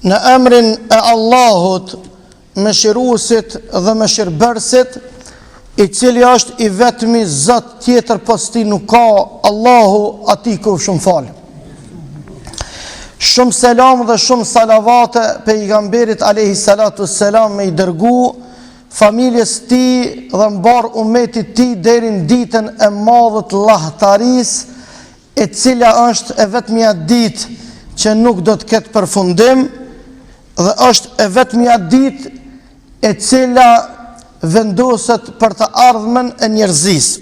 Në emrin e Allahut, mëshiruesit dhe mëshirbërësit, i cili është i vetmi Zot, tjetër pas tij nuk ka, Allahu atij qoftë shumë falë. Shumë selam dhe shumë salavate pejgamberit alayhi salatu wassalam, me i dërgu familjes tij dhe mbar umetit tij deri në ditën e madhe të llahtarisë, e cila është e vetmja ditë që nuk do të ketë përfundim, dhe është e vetmja ditë e cila vendoset për të ardhmen e njerëzisë.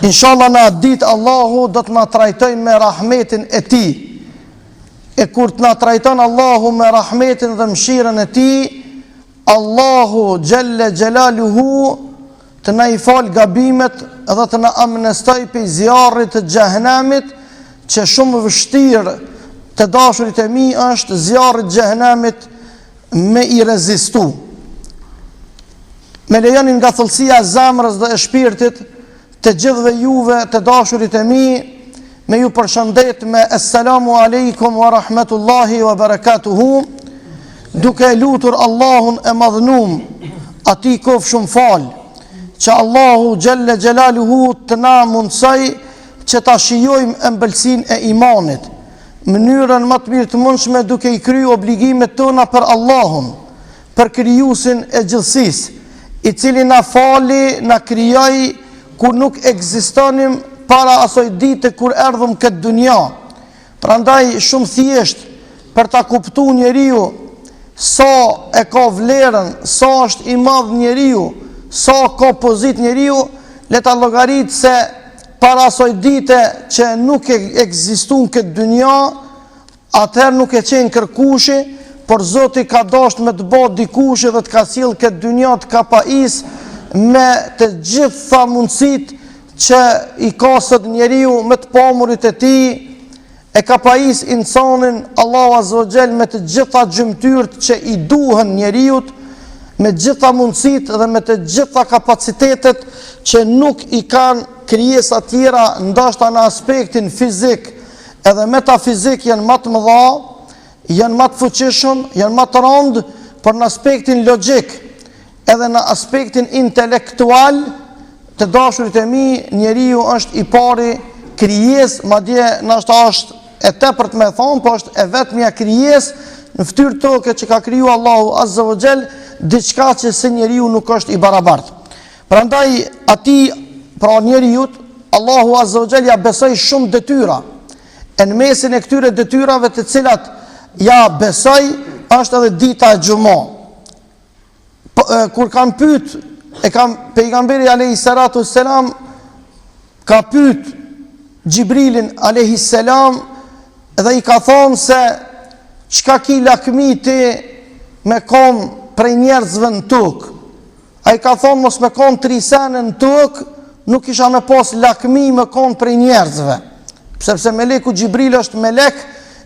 Inshallah në atë ditë Allahu do të na trajtojë me rahmetin e tij. E kur të na trajton Allahu me rahmetin dhe mëshirën e tij, Allahu Jelle Jalaluhu të na i fal gabimet dhe të na amnestoj për zjarrit të xhehenamit, që shumë vështirë të dashurit e mi është zjarri i xhehenamit me i rezistu. Me lejonin nga thellësia e zemrës dhe e shpirtit të gjithëve juve të dashurit e mi, me ju përshëndet me assalamu alaikum wa rahmatullahi wa barakatuhu, duke lutur Allahun e madhnum, ati kof shumë falë, që Allahu Jelle Jalaluhu të na mundsoj që ta shijojmë ëmbëlsinë e imanit, mënyrën më të mirë të mundshme, duke i kryer obligimet tona për Allahun, për krijuesin e gjithësisë, i cili na fali, na krijoi kur nuk ekzistonim para asoj dite kur erdhëm këtë dunja. Prandaj shumë thjesht për ta kuptuar njeriu sa e ka vlerën, sa është i madh njeriu, sa ka pozit njeriu, le ta llogarit se para asoj dite që nuk ekziston këtë dunja, atëherë nuk e qenë kërkushi, por Zoti ka dashur me të bëj dikush dhe të ka sjell këtë dunja të kapais me të gjitha mundësitë që i ka sot njeriu, me të pamurit e tij, e kapais insanin Allahu Azza wa Jall me të gjitha gjymtyrt që i duhen njeriu, me gjitha mundësitë dhe me të gjitha kapacitetet që nuk i kanë krijesa tjera, ndoshta në aspektin fizik edhe metafizik janë më të mëdha, janë më të fuqishëm, janë më të rëndë, por në aspektin logjik edhe në aspektin intelektual të dashurit e mi, njeriu është i pari krijesë, madje ndoshta është e tepërt me thonë, por është e vetmja krijesë në fytyrë toke që ka kriju Allahu Azza wa Jall, diçka që se njeriu nuk është i barabartë. Prandaj atij, pra njeriu, Allahu Azza wa Jall ja besoi shumë detyra. E në mesin e këtyre detyrave të cilat ja besoj, është edhe dita e xumë. Kur kam pyet, pejgamberi alayhi salatu wassalam ka pyet Gjibrilin alayhi salam dhe i ka thonë se çka ki lakmi ti me kom prej njerëzve në tokë. Ai ka thonë mos me kom 3 sene në tokë, nuk isha me pas lakmi me kom prej njerëzve. Sepse meleku Gjibril është melek,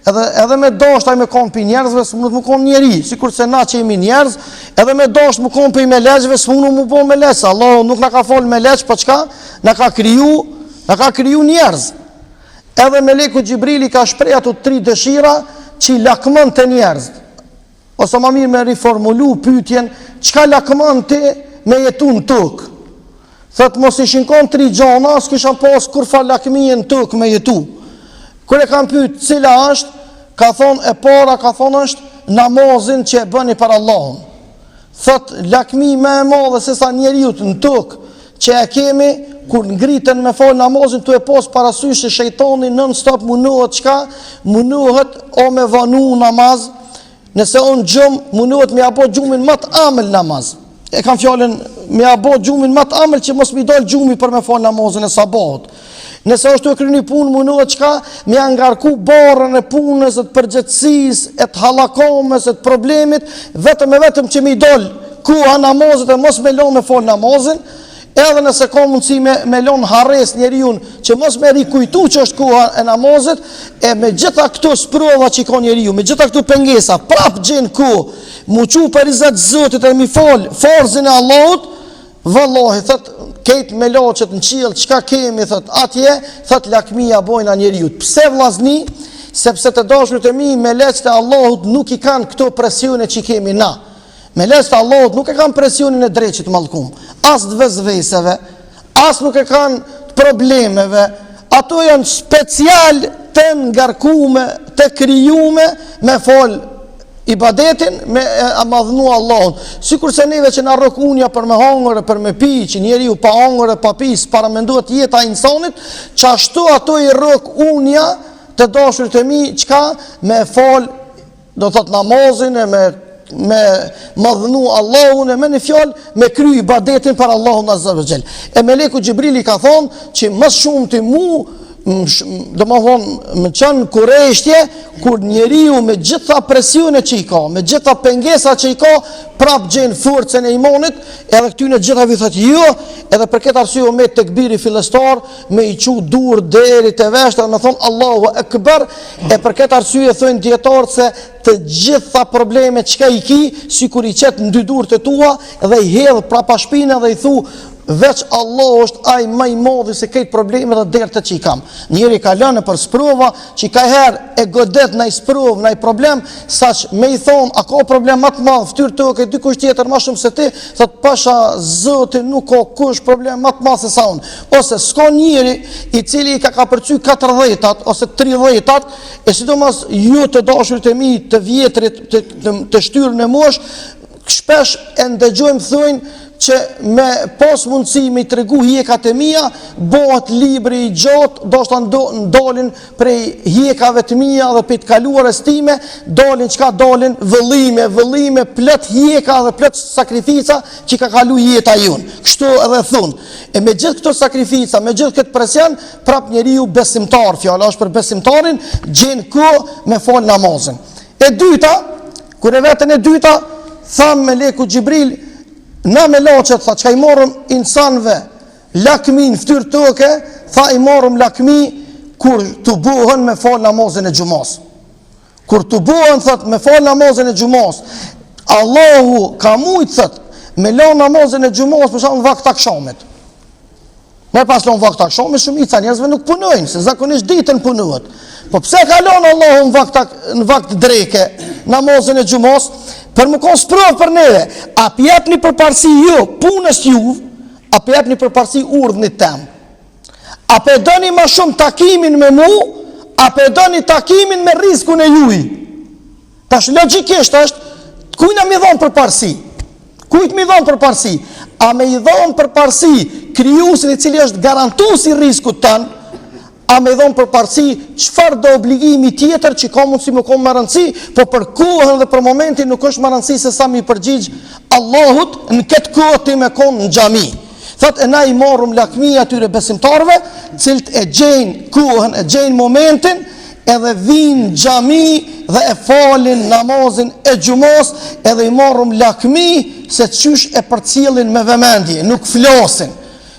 edhe me dashur me kom për njerëzve, s'mund të më kom njeri, sikur se na që jemi njerëz, edhe me dashur më kom për melekëve, s'mund më bo melek. Allahu nuk na ka fol melek, po çka? Na ka kriju njerëz. Edhe meleku Gjibrili ka shpreh ato 3 dëshira që i lakmon të njerëz. Ose më mirë me riformulu pyetjen, çka lakmon ti me jetu në tokë? Thot mos ishin kon 3 gjona, s'kisha pas kur fa lakmije në tokë me jetu. Kur e kam pyet cila është, ka thonë e para, ka thonë është namazin që e bëni për Allahun. Thot lakmi më e madhe se sa njeriu në tokë që e kemi, kur ngriten me fal namazin, tu e pas parasysh se shejtani non stop munohet çka? Munohet o me vanu namaz. Nëse on gjum, munohet me apo gjumin më të amël namaz. E kam fjalën me apo gjumin më të amël që mos mi dal gjumi për me fal namazin e sabahut. Nëse është të kryeni punë, munohet çka? Me angarku barrën e punës, të përgjithësisë, e të hallakomës, e të problemit, vetëm që mi dal koha namazit e mos me lënë me fal namazin. Edhe nëse ka mundësi me lënë harres njeriu që mos me rikujtu që është koha e namazit, e me gjitha këto sprova që ka njeriu, me gjitha këto pengesa, prap gjen ku mu qu për izet Zotit e mi fal farzin e Allahut, vallahi thot këtë me laçet në qiell, çka kemi thot atje, thot lakmia bojna njeriu. Pse vllazni? sepse të dashurit e mi melekët e Allahut nuk i kanë këto presione që i kemi na. Melekët e Allahut nuk e kanë presionin e dreqit mallkum, as të vezveseve, as nuk e kanë të problemeve. Ato janë special të ngarkume, të krijume me fol ibadetin, me madhnu Allahun. Sikur se neve që na rrok unja për me hangër e për me pi, që njeriu pa hangër e pa pis para mendohet jeta e insanit, çashtu ato i rrok unja të dashurit e mi, çka me fol, do thot namazin e me madhnu Allahun e me një fjalë me kry ibadetin për Allahun azza wa jall. E meleku Gjibrili ka thonë që më shumë të mu, do më thonë, më qënë kureshtje, kur njeriu me gjitha presione që i ka, me gjitha pengesa që i ka, prap gjenë forcën e imanit, edhe këtyne gjitha vithat jo, edhe për këtë arsye me të këbiri filestar, me i qu dur deri të veshtë, edhe me thonë Allahu Ekber, e për këtë arsye thënë djetarët se të gjitha probleme qka i ki, si kur i qetë në dy dur të tua, edhe i hedhë prapa shpine dhe i thu, veç Allah është ai më i madhi se këtë probleme dhe dertë që i kam. Njëri ka lënë për sprova, që ka herë e godet në i sprovë, në i problem, sa që me i thonë, a ka problem më të madhë, ftyrë të këtë dy kush tjetër më shumë se ti, thot pasha zëti nuk ka kush problem më të madhë se sa unë. Ose s'ka njëri i cili i ka përcy 40-at, ose 30-at, e sidomos ju të dashurit e mi, të vjetrit, të shtyrën e mosh, shpesh e ndëgjojmë thujnë, që me pas mundësi me i tregu hjekat e mia, bëhet libri i gjatë, do shta ndalin prej hjekave të mia dhe për të kaluar e stime, dalin qka dalin vëllime, plët hjeka dhe plët sakrifica që ka kalu jeta jun. Kështu edhe thunë. E me gjithë këto sakrifica, me gjithë këtë presjan, prap njeriu besimtar, fjala është për besimtarin, gjenë ko me fal namazin. E dyta, kër e vetën e dyta, thamë meleku Gjibril, na me laqet, tha, që ka i morëm insanve lakmi në ftyrë tëke, tha i morëm lakmi kur të buhen me fal namazin e gjumas. Kur të buhen, thët, me fal namazin e gjumas, Allahu ka mujtë, thët, me la namazin e gjumas, për shumë në vakt akshamit. Me pas la në vakt akshamit, shumica njerëzve nuk punojnë, se zakonisht ditën punohet. Po pse ka lanë Allahu në vakt dreke, namazin e gjumas, për më konë sprovë për neve, a pjep një përparsi ju, punës juv, a pjep një përparsi urdhënit tem. A pe do një ma shumë takimin me mu, a pe do një takimin me riskun e juj. Tash logikisht është, kujna mi dhonë përparsi? Kujt mi dhonë përparsi? A me i dhonë përparsi krijuesin i cili është garantuesi i riskut tanë, a me dhonë për parësi qëfar do obligimi tjetër që ka mundësi më konë më rëndësi, po për kohën dhe për momentin nuk është më rëndësi se sa mi përgjigj Allahut në këtë kohë ti me konë në gjami. Thot e na i marrum lakmi atyre besimtarve, cilët e gjenë kohën, e gjenë momentin, edhe vinë gjami dhe e falin namazin e gjumos, edhe i marrum lakmi se qysh e përcjellin me vëmendje, nuk flasin.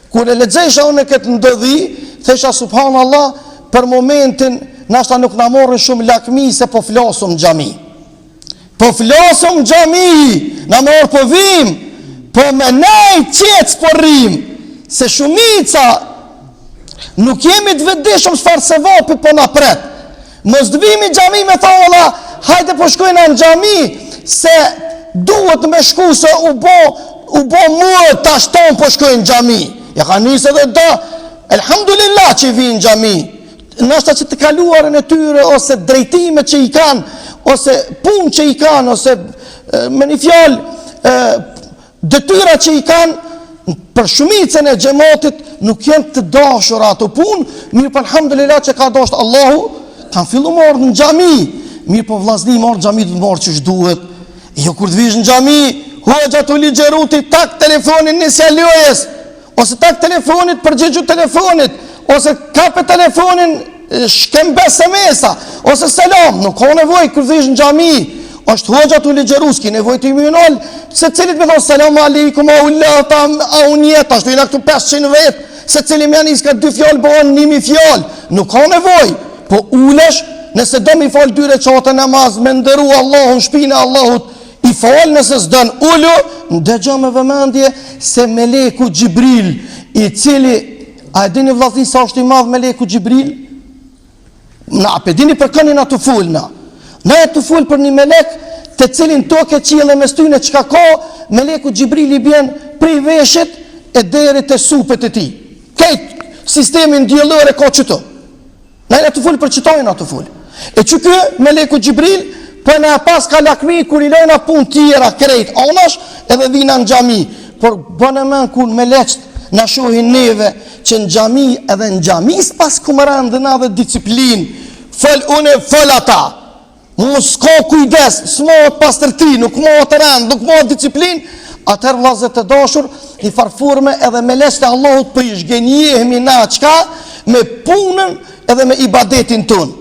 Kur e lexojsha unë këtë ndodhi, thesha subhanallah, për momentin nashta nuk na morën shumë lakmi se po flasum në xhami. Po flasum në xhami, na morë po vim, po me nej qec po rrim, se shumica nuk jemi të vetëdijshëm çfarë se vapi po na pret. Mos dvimi xhami me tholla, hajde po shkojna në xhami, se duhet me shku se u bo mua tash ton po shkojnë në xhami. Ja ka nisë edhe do, elhamdulillah që i vinë xhami. Nashta që të kaluarën e tyre, ose drejtime që i kanë, ose punë që i kanë, ose me një fjalë detyra që i kanë, për shumicën e xhamatit nuk janë të dashur ato punë, mirë po alhamdulillah që ka dashur Allahu, kanë fillu morë në xhami. Mirë po vllazni morë xhami të morë që duhet. Jo kur të vish në xhami, hoxha të ligjeruti tak telefonin nisja lojes, ose tak telefonit përgjigju telefonit, ose kape telefonin shkembe SMS-a, ose selam, nuk ka nevoj kur vish në xhami, është hoxha të ligjeru, s'ki nevoj të imunol, se cilit me thonë selamu alaikum, a ullata, a unjeta, ashtu jena këtu 500 vetë, se cili me janis ka 2 fjallë, bëhen 1000 fjallë, nuk ka nevoj, po ulesh, nëse do mi falë 2 recate namaz, me ndëru Allahun, shpine Allahut, i falë nëse s'dën ullu, ndëgjo me vëmendje se meleku Gjibril, i cili, a e dini vllazni sa është i madh meleku Gjibril? Na apedini për këni na të full na. Na e të full për një melek të cilin toke qile mes tyne qka ka, meleku Gjibrili bjen prej veshit e deri të supet e ti. Kejt sistemin djellore ka qëto. Na e të full për qëtojnë na të full. E që kë meleku Gjibril, për në pas ka lakmi, kur i lojna pun tjera krejt anash, edhe vina në gjami. Por bënë men kur meleqt në shohin neve, që në gjami, edhe në gjami, s'pas kumëran dhe na dhe disiplin, fëll une, fëll ata. Mu s'ka kujdes, s'mohet pastërti, nuk mohet rend, nuk mohet disiplin, atër vllazët të dashur, i farforme edhe me lesë të Allahut për i shgenjehemi na qka, me punën edhe me ibadetin tonë.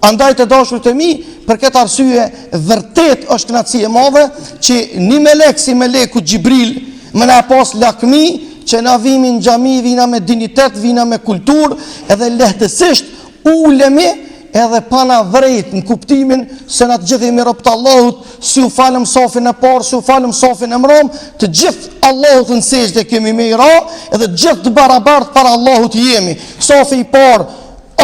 Andaj të dashur të mi, për këtë arsye, vërtet është kënaqësi e madhe, që një melek si meleku Gjibril, më na pas lakmi, që na vimi në xhami, vina me dignitet, vina me kulturë, edhe lehtësisht ulemi, edhe pana vrejt në kuptimin se na të gjithë jemi rob të Allahut, si u falëm safin e parë, si u falëm safin e mram, të gjithë Allahut në sejdë kemi me i ra, edhe gjithë të barabart para Allahut jemi. Safi i parë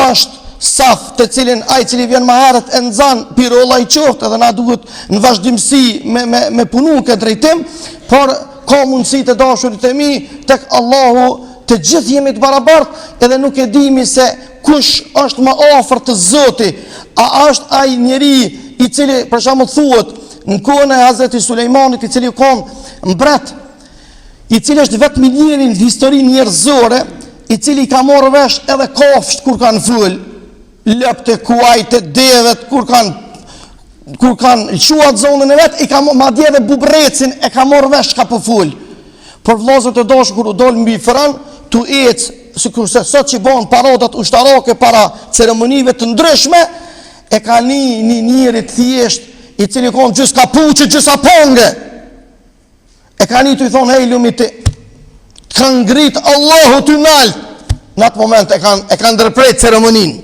është saf të cilin ai cili vjen më herët e nxan pirolla i qoftë, edhe na duhet në vazhdimsi me punu këtë drejtim, por ka mundësi të dashurit e mi tek Allahu të gjithë jemi të barabart, edhe nuk e dimi se kush është më afër të Zotit, a është ai njeri i cili për shembull thuhet në kohën e Hazreti Sulejmanit, i cili ka mbret, i cili është vetëm njeri në historinë njerëzore, i cili ka marrë vesh edhe kafsht kur kanë ful, lëpte kuajt e devet kur kanë lëshuat zonën e vet, i ka madje edhe bubrecin e ka marrë vesh ka po ful. Por vllazët e dashur kur u dol mbi fran, tu ecë sikurse sot që bën paradat ushtarake para ceremonive të ndryshme, e ka një njeri të thjesht, i cili ka gjys kapuçe, gjys aponge. E ka një të i thonë, hej lumit, të kanë ngrit Allahu të nalt. Në atë moment e kanë ndërpret ceremonin.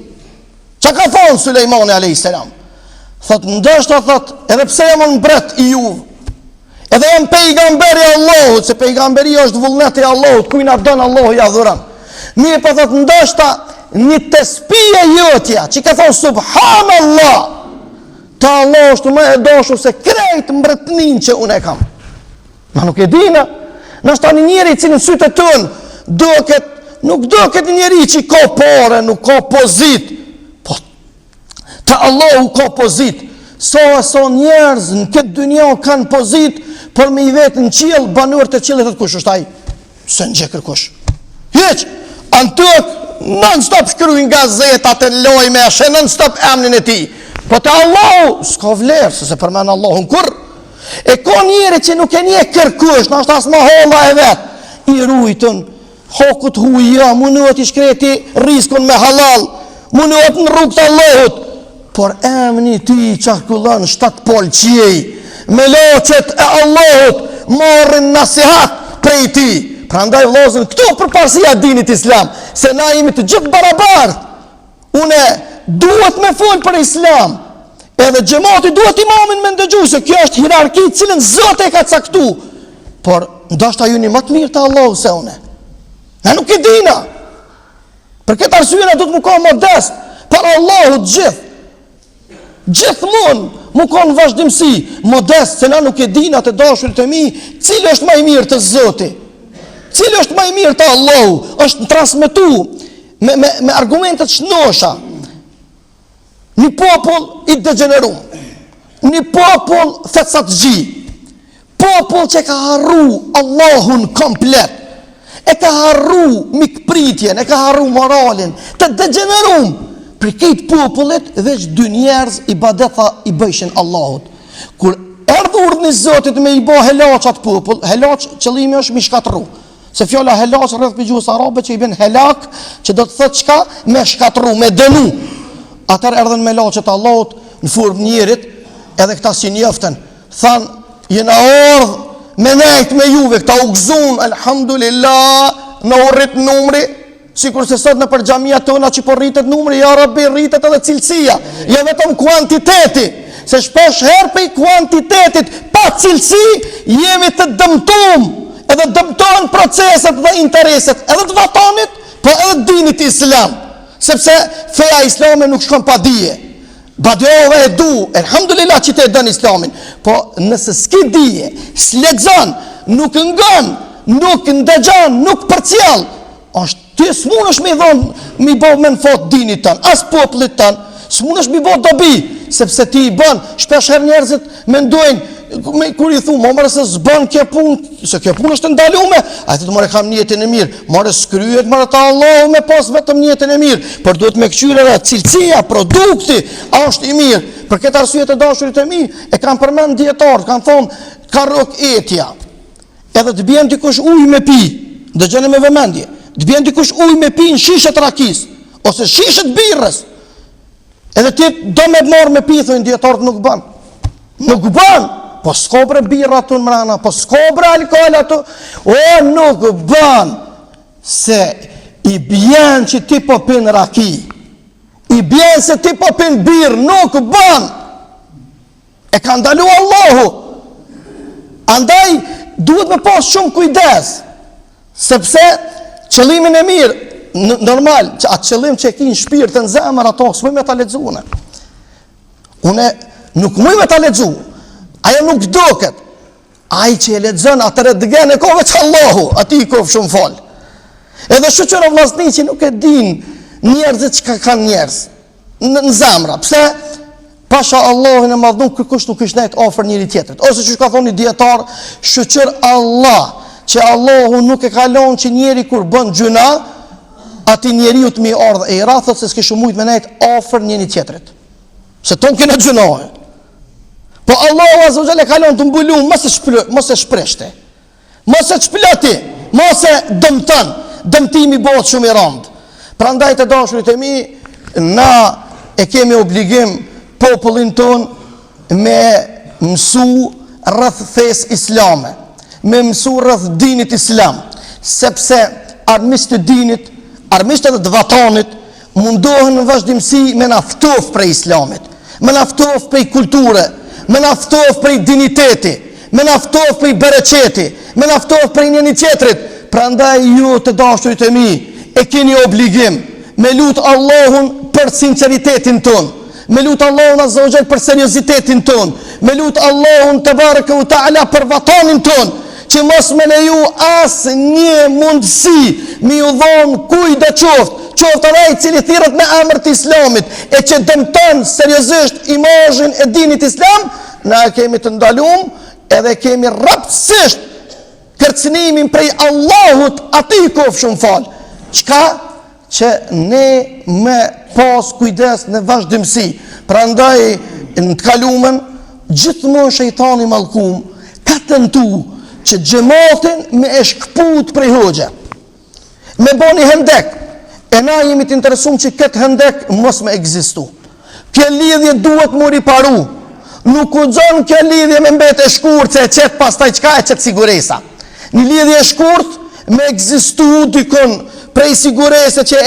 Qa ka thonë Sulejmani a.s. Thot, ndështë thot, edhe pse jam në bret i juve, edhe jam pejgamberi Allahut, se pejgamberi është vullneti Allahut, kujna dënë Allahu i adhuran. Mirë për thot, ndështë një tespije jotja, që ka thonë subhanallah, ta Allah është më e dashur se krejt mbretnin që unë e kam. Ma nuk e dina, nështë ta një njeri që në sytë të tënë, nuk do këtë njeri që ka pare, nuk ka pozit, po, ta Allahu ka pozit, so njerëz në këtë dunja kanë pozit, por me i vetë në qilë, banur të qilë e thëtë kush është aj, se në gjekër kush. Heq, anë tëk, non-stop shkrujnë gazetat e lojme, ashe non-stop emnin e ti, po të Allahu, s'ka vlerë, se përmenë Allahu në kur, e ka njeri që nuk e nje kërkush, në ashtë asë ma holla e vetë, i rujtën, hokut huja, munuat i shkreti riskun me halal, munuat në rrugë të Allahut, por emni ti qarkullon 7 pol qiej, me loqet e Allahut marrin nasihat prej ti. Pra ndaj vllazën, këto për parësia dinit islam, se na jemi të gjithë barabart. Une duhet me fol për islam, edhe xhamati duhet imamin me ndëgju, se kjo është hierarki cilën Zoti e ka caktu. Por ndoshta ju një më të mirë të Allahut se une. Na nuk e dina. Për këtë arsye na duhet më konë modest para Allahut gjithë. Gjithmonë më konë vazhdimsi modest, se na nuk e dina të dashurit e mi, cili është më i mirë të Zoti, cili është më i mirë të Allahu, është transmetu me argumentet shnosha. Një popull i degenerum, një popull fetsatgji, popull që ka harru Allahun komplet, e ka harru mikpritjen, e ka harru moralin, të degenerum. Për këtë popullit, veç 2 njerëz ibadeta i bëjshin Allahut. Kur erdhë urdhni Zotit me i bo helaq atë popull, helaq qëllimi është mi shkatru. Se fjalla helaq rrëth për gjuhës arabe që i ben helak, që do të thëtë qka me shkatru, me dënu. Atër erdhen me laqet Allahut në furb njerit, edhe këta si njëftën. Thanë, jena ordhë me nejt me juve, këta u gzun, alhamdulillah, në urrit numri, sikur se sot në për xhamia tona që po rritet numri, ja Rabbi rritet edhe cilësia, jo vetëm kuantiteti, se shpesh herë për kuantitetit pa cilësi jemi të dëmtum, edhe dëmtojnë proceset dhe intereset edhe të vatanit, po edhe dinit islam. sepse feja islame nuk shkon pa dije. Badjove e du, elhamdulillah që te e dën islamin, po nëse s'ki dije, s'lexon, nuk ngon, nuk ndëgjon, nuk përcjell, është ti s'munësh mi dhonë, mi bo me në fot dinit tënë, as popullit tënë, s'munësh mi bo dobi, sepse ti i bën, shpesh herë njerëzit mendojnë, kur i thumë, mërë se s'bën kjo punë, se kjo punë është ndalume, a të mërë kam njetën e mirë, mërë s'kryet, mërë ta Allahu me pas vetëm njetën e mirë, për duhet me këqyre dhe cilësia, produkti, a është i mirë, për këtë arsujet e dashurit e mi, e kam përmend djetarët, kam thonë, ka rok etja, edhe të bjen dikush ujë me pi, dhe gjene me vëmendje, të bjen dikush ujë me pi në shishet rakis, ose shishet birrës, edhe ti do me marrë me pi, thojnë djetarët nuk bën, po s'kobre birra të në mrana, po s'kobre alkohol ato, nuk bën, se i bjen që ti po pin raki, i bjen se ti po pin birë, nuk bën, e ka ndalu Allahu, andaj duhet me pas shumë kujdes, sepse qëllimin e mirë, normal, që atë qëllim që e ki në shpirë të në zemër ato, s'muj me ta lexuane. Une nuk muj me ta lexu, ajo nuk doket. Ai që e lexon atëre dëgën e kove që Allahu, ati i kove shumë fol. Edhe shoqëra vllazni që nuk e din njerëzit që kanë njerëz në zemra. Pse? Pasha Allahin e madhun, kërkush nuk është nejt ofër njëri tjetrit. Ose që ka thonë një dietar, shoqër Allah, që Allahu nuk e kalon që njeri kur bën gjuna, ati njeriu të mi ardhë e i rathët se s'ke shumujt me nejt ofër njëri tjetrit. Se tonë kene gjunohet. Po Allahu azza wa jalla kalon të mbulu, mos e shpreshte. Mos e shploti, mos e dëmton. Dëmtimi bëhet shumë i rëndë. Prandaj të dashurit e mi, na e kemi obligim popullin ton me mësu rreth fesë islame, me mësu rreth dinit islam, sepse armiqtë të dinit, armiqtë të vatanit mundohen në vazhdimsi me na ftof prej islamit, me na ftof prej kulture, me na ftof prej diniteti, me na ftof prej bereqeti, me na ftof prej njëri tjetrit. Prandaj ju të dashurit e mi e keni obligim me lut Allahun për sinceritetin ton, me lut Allahun azza wa jall për seriozitetin ton, me lut Allahun te baraka u taala për vatanin ton, që mos me leju as një mundësi mi u dhonë kujt qoftë ai i cili thirret me emër të islamit e që dëmton seriozisht imazhin e dinit islam, na kemi të ndalum edhe kemi rrapsisht kërcënimin prej Allahut, ati i kof shumë fal. Çka? Që ne me pas kujdes në vazhdimsi. Prandaj në të kalumen gjithmonë shejtani mallkum ka tentu që xhamatin me e shkput prej hoxha, me boni hendek, e na jemi të interesum që këtë hendek mos me egzistu. Kjo lidhje duhet mu riparu, nuk u gjonë kjo lidhje me mbet e shkurt, se e qëtë pas taj qka e qëtë siguresa. Një lidhje e shkurt me egzistu dikon prej sigurese që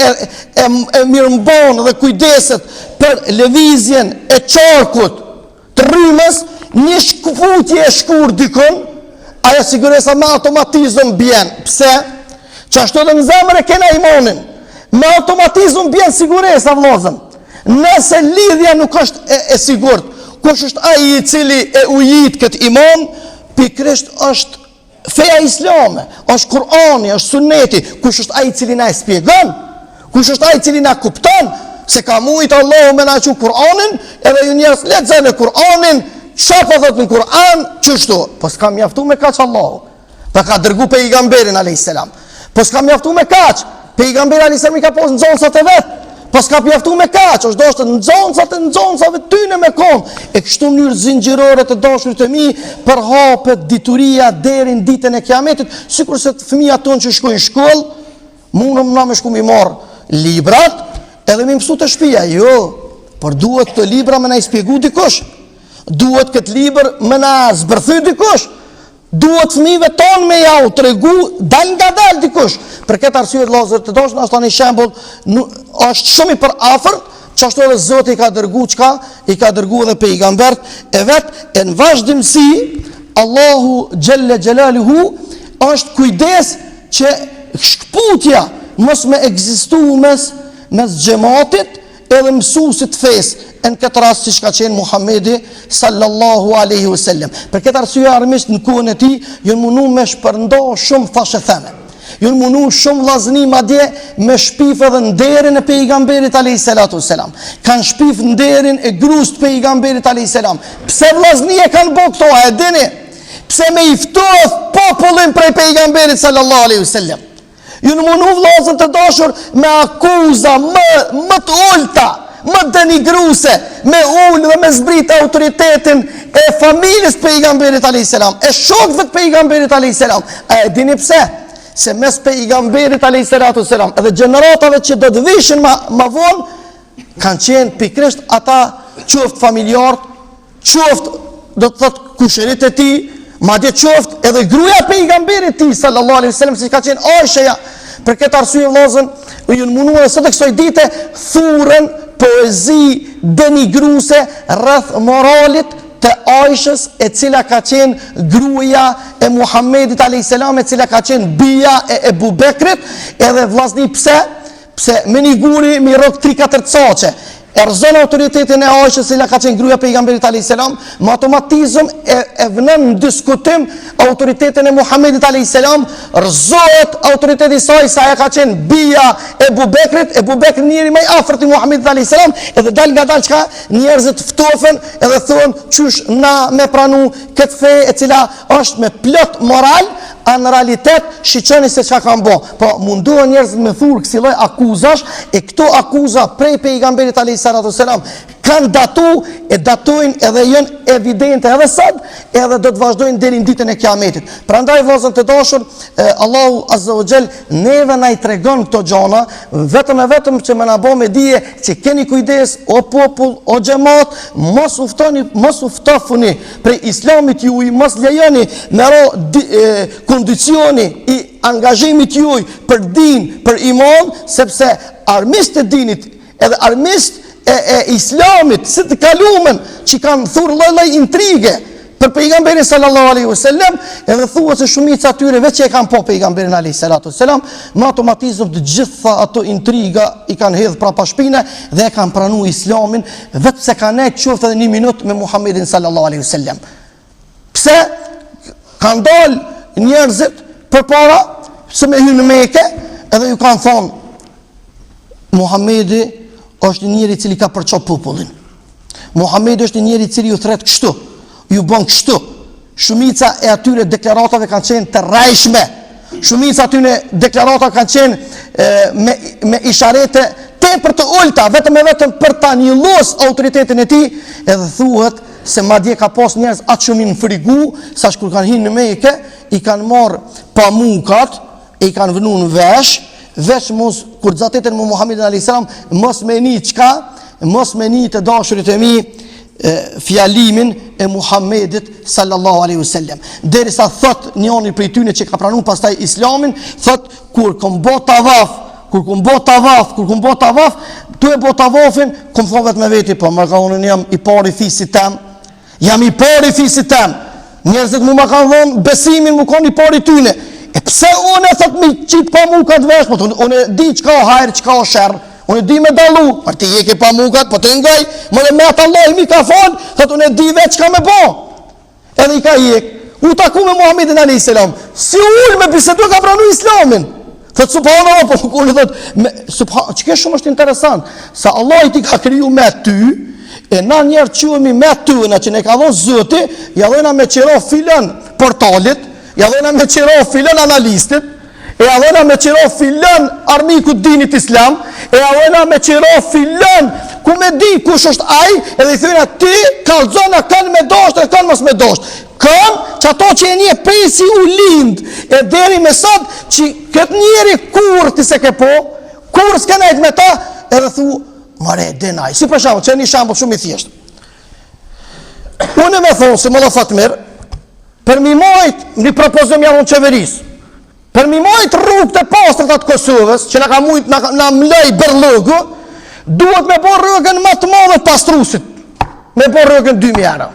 e mirëmbon dhe kujdeset për lëvizjen e qarkut të rrymës, një shkëputje e shkurt dikon, aja siguresa me automatizëm bjen. Pse? Që ashtu dhe në zemër e kena imanin, me automatizëm bjen siguresa vlozën. Nëse lidhja nuk është e sigurt, kush është ai i cili e ujit këtë iman, pikrisht është feja islame, është Kur'ani, është sunneti, kush është ai i cili na e spjegon, kush është ai i cili na kupton, se ka mujt Allahu me na qu Kur'anin, edhe ju njerëz lexojnë Kur'anin, çfarë po thot në Kur'an, çështo, po s'ka mjaftu me kaç Allahu. Pa ka dërgu pejgamberin alayhis salam. Po s'ka mjaftu me kaç, pejgamberi alayhis salam i ka posë nxënësat e vet. Po s'ka mjaftu me kaç, është doshtë nxënësave tyne me kom. E kështu në mënyrë zinxhirore të dashurit e mi, përhapet dituria deri në ditën e Kiametit, sikurse fëmijët tonë që shkojnë në shkollë, mundëm na me shku mi marr librat, edhe mi mësu të shtëpia. Jo, por duhet të libra me na i spjegu dikush. Duhet këtë libër me na zbërthy dikush. Duhet fëmijëve tonë me ja u tregu dal nga dal dikush. Për këtë arsye vëllezër të dashur, është tani shembull, është shumë i përafërt, çashtu edhe Zoti i ka dërguar çka? I ka dërguar edhe pejgambert e vet, e në vazhdimsi Allahu xhalla xjalaluhu është kujdes që shkputja mos me ekzistu mes mes xhamatit edhe mësuesit fesë, në këtë rast siç ka qenë Muhamedi sallallahu alaihi wasallam. Për këtë arsye armisht në kohën e tij janë mundu me shpërndo shumë fashëtheme. Janë mundu shumë vllazni madje me shpif edhe nderin e pejgamberit alayhi salatu wasalam. Kanë shpif nderin e gruas të pejgamberit alayhi salam. Pse vllazni e kanë bërë këto, e dini? Pse me i ftohet popullin prej pejgamberit sallallahu alaihi wasallam. Janë mundu vllazën të dashur me akuza më të ulta, më denigruse, me ullë dhe me zbrit autoritetin e familjes pejgamberit alayhi salam, e shokëve të pejgamberit alayhi salam. A e dini pse? Se mes pejgamberit alayhi salatu wasalam edhe gjeneratave që do të vishin ma vonë kanë qenë pikrisht ata qoftë familjarët, qoftë do të thotë kushërit e tij, madje qoftë edhe gruaja pejgamberit tij sallallahu alaihi wasallam, si ka qenë Aisha. Për këtë arsye vëllazën, ju munduar sot të kësaj dite thurën poezi denigruse rreth moralit të Aishës, e cila ka qenë gruaja e Muhammedit alayhis salam, e cila ka qenë bija e Ebu Bekrit, edhe vllazni pse me një guri mi rrok 3-4 cace. Erzon autoritetin e Aishës, cila ka qenë gruaja pejgamberit alayhis salam, me automatizëm e vënën në diskutim autoritetin e Muhammedit alayhis salam, rëzohet autoriteti i saj sa e ka qenë bija e Ebu Bekrit, Ebu Bekri njëri më i afërt i Muhammedit alayhis salam, edhe dal nga dal çka njerëzit ftofen edhe thonë çysh na me pranu këtë fe e cila është me plot moral, a në realitet shiqeni se çka kanë bë. Po munduan njerëzit me thurë kësi lloj akuzash, e këto akuza prej pejgamberit alayhis salatu wasalam kanë datojnë edhe janë evidente edhe sot, edhe do të vazhdojnë deri në ditën e Kiametit. Prandaj vëllezër të dashur, Allahu azza wa jall neve na i tregon këto gjëra, vetëm që më na bë me dije që keni kujdes o popull, o xhamat, mos uftofuni prej islamit juaj, mos lejoni me kondicioni i angazhimit juaj për din, për iman, sepse armiqtë e dinit edhe armiqtë e islamit, si të kalumen që kanë thurë lloj intrige për pejgamberin sallallahu alaihi wasallam, edhe thuhet se shumica atyre veç që e kanë po pejgamberin alaihi salatu wasallam, me automatizëm të gjitha ato intriga i kanë hedhur prapa shpine dhe e kanë pranuar islamin, vetëm se kanë qoftë edhe 1 minutë me Muhammedin sallallahu alaihi wasallam. Pse kanë dalë njerëzit përpara se me hynë në Mekë, edhe ju kanë thonë Muhammedi është një njeri i cili ka përçop popullin. Muhamedi është një njeri i cili ju thret kështu, ju bën kështu. Shumica e atyre deklaratave kanë qenë të rrejshme. Shumica atyre deklaratave kanë qenë me isharete tepër të ulta, vetëm për ta njëllos autoritetin e tij, edhe thuhet se madje ka pas njerëz atë shumë në frigu, sa kur kanë hinë në Mekë, i kanë marrë pamukat, e i kanë vënë në veç mos kur xhatetën me Muhammedin alayhis salam, mos me ni çka, mos me ni të dashurit e mi fjalimin e Muhammedit sallallahu alaihi wasallam. Derisa thot njëri prej tyre që ka pranuar pastaj islamin, thot kur kom bë tavaf, tu e bë tavafin, kom thon vetë me veti, po më ka unë jam i pari fisit tem. Njerëzit më kanë dhënë besimin, më kanë i pari tyne. E pse unë e thot mi qitë pamukat vesh, po unë di qka o hajrë, qka o shërë, unë di me dalu, për ti je ke pamukat, po të ngaj, më dhe me atë Allah mi ka falë, thot unë di veç qka me bo, edhe i ka jek, u taku me Muhammedin alayhis salam, si ullë me bisedu ka pranu islamin, thot subhanallah, po unë thot, që ke shumë është interesant, sa Allah i ti ka kriju me ty, e na njerë quemi me ty, na që ne ka dhonë zëti, ja dhena me qiro filan portalit, ja dhena me qiro filan analistit, e ja dhena me qiro filan armiku dinit islam, e ja dhena me qiro filan ku me di kush është aj, edhe i thujna ti kalzona kanë me dosht e kanë mos me dosht. Kanë që ato që e një presi u lind, e deri me sot që këtë njeri kur ti se ke po, kur s'ke nejt me ta, edhe thu, mare, denaj. Si për shambull, që e një shambull shumë i thjesht. Unë me thonë, se më dhe Fatmir, për mi majt një propozim javon qeveris, për mi majt rrugë të pastrët atë Kosovës, që na ka mujt na mlej bërlëgu, duhet me bo rrugën më të madhe pastrusit, me bo rrugën 2.000 euro.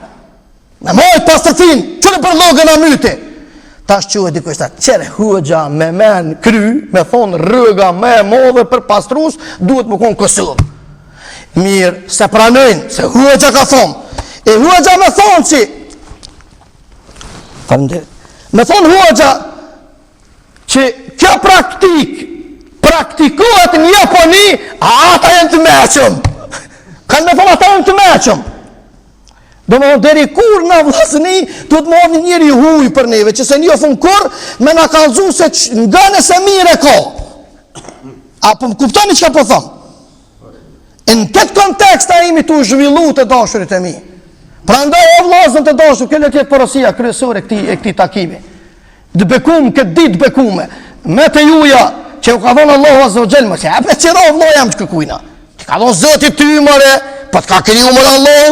Me majt pastrëtin, që në bërlëgën a myti, Tash quhet dikush ta çere hoxha me men kry, me thon rrëga më e madhe për pastrus, duhet më kon Kosovë. Mirë, se pranojnë, se hoxha ka thonë. E hoxha me thonë që me thonë hoxha që kjo praktikohet në Japoni, ata janë të meqëm. Kanë me thonë ata janë të meqëm. Do më deri kur në vlasëni, do të më avni njëri huj për neve, që se një ofën kur, me në kalzu se nga nëse mire ko. Apo më kuptoni që ka po thonë. Në këtë kontekst a imi të zhvillu të dashurit e mi. Pra ndaj o vlasën të dashur, këllë tjetë porosia kryesore e këti takimi. Dë bekum, këtë dit bekume. Me të juja, që u ka dhonë Allahu Azza wa Jall, më që me qëra o vlojam që këkujna. Që ka dhonë zëti ty mëre, po të ka kriju mëre Allahu,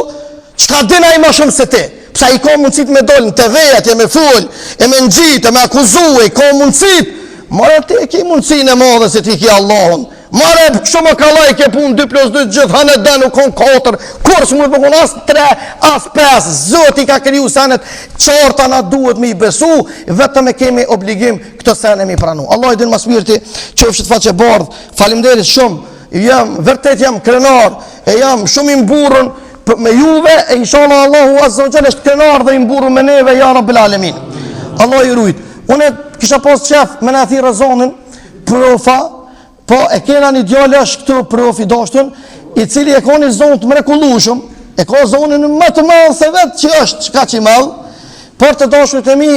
që ka dina i ma shumë se ti. Psa i ka mundësit me dollë në TV-jat, e me full, e me nëgjit, e me akuzu, i ka mundësit. Mare ti e ki mundësin e madhe se ti ki Allahun. Mare shumë e kalaj ke pun 2+2 gjithë, hanet dhe nuk kon 4, kur së mund të përkon as 3, as 5, zëti ka kriju senet, qarta na duhet me i besu, vetëm e kemi obligim këtë sene me i pranu. Allah i din mas mirti, që fshit faqe bardh, falimderit shumë, vërtet jam krenar, e jam shumë i mburën me juve, e inshallah Allahu Azza wa Jall është krenar dhe i mburën me neve, ja Rabbil Alamin. Allah i rujt. Unë kisha pas qef me në thirë zonin, profa, po e kena një djallë është këtu profi dashtën, i cili e ka një zonë të mrekullueshëm, e ka zonën më të madhë se vetë që është qka që i madhë, por të dashturit e mi,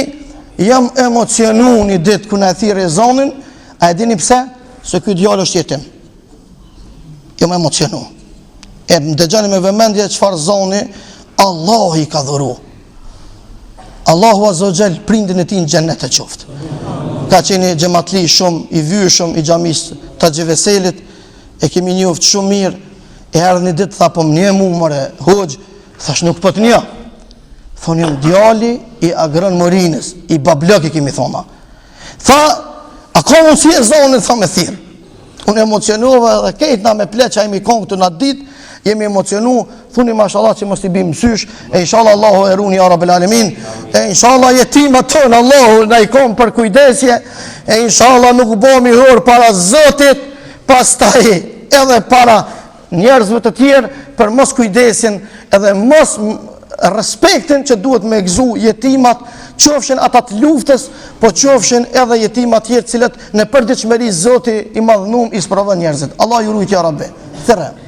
jam emocionu një ditë kër në thirë e zonin, a e dini pse? Se kjo djallë është jetim. Jam emocionu. E më dëgjani me vëmendje qëfar zoni, Allah i ka dhuru. Allahu Azza wa Jall prindin e ti në gjennet e qoftë. Ka qeni gjematli shumë, i vyshëm, i gjamis të Gjeveselit, e kemi njoftë shumë mirë, e herë një ditë, tha, po më një mu, mëre, hoxh, thash nuk po të një. Thonë jam djali i agrën Morinës, i bablëk i kemi thona. Tha, a ka mundësi e zonën, tha me thirë. Unë emocionova dhe kejtë na me pleqa imi kongë të në ditë, jemi emocionu, thuni mashallah që mos t'i bim mësysh, e inshallah Allahu e runi ja Rabbil Alamin, e inshallah jetimat tonë Allahu na i kom për kujdesje, e inshallah nuk bomi hor para Zotit, pastaj edhe para njerëzve të tjerë për mos kujdesin edhe mos respektin që duhet me gëzu jetimat, qofshin ata të luftës, po qofshin edhe jetimat tjerë cilët në përditshmëri Zoti i madhnum i sprovon njerëzit. Allah ju rujt ja Rabbi. Thërë.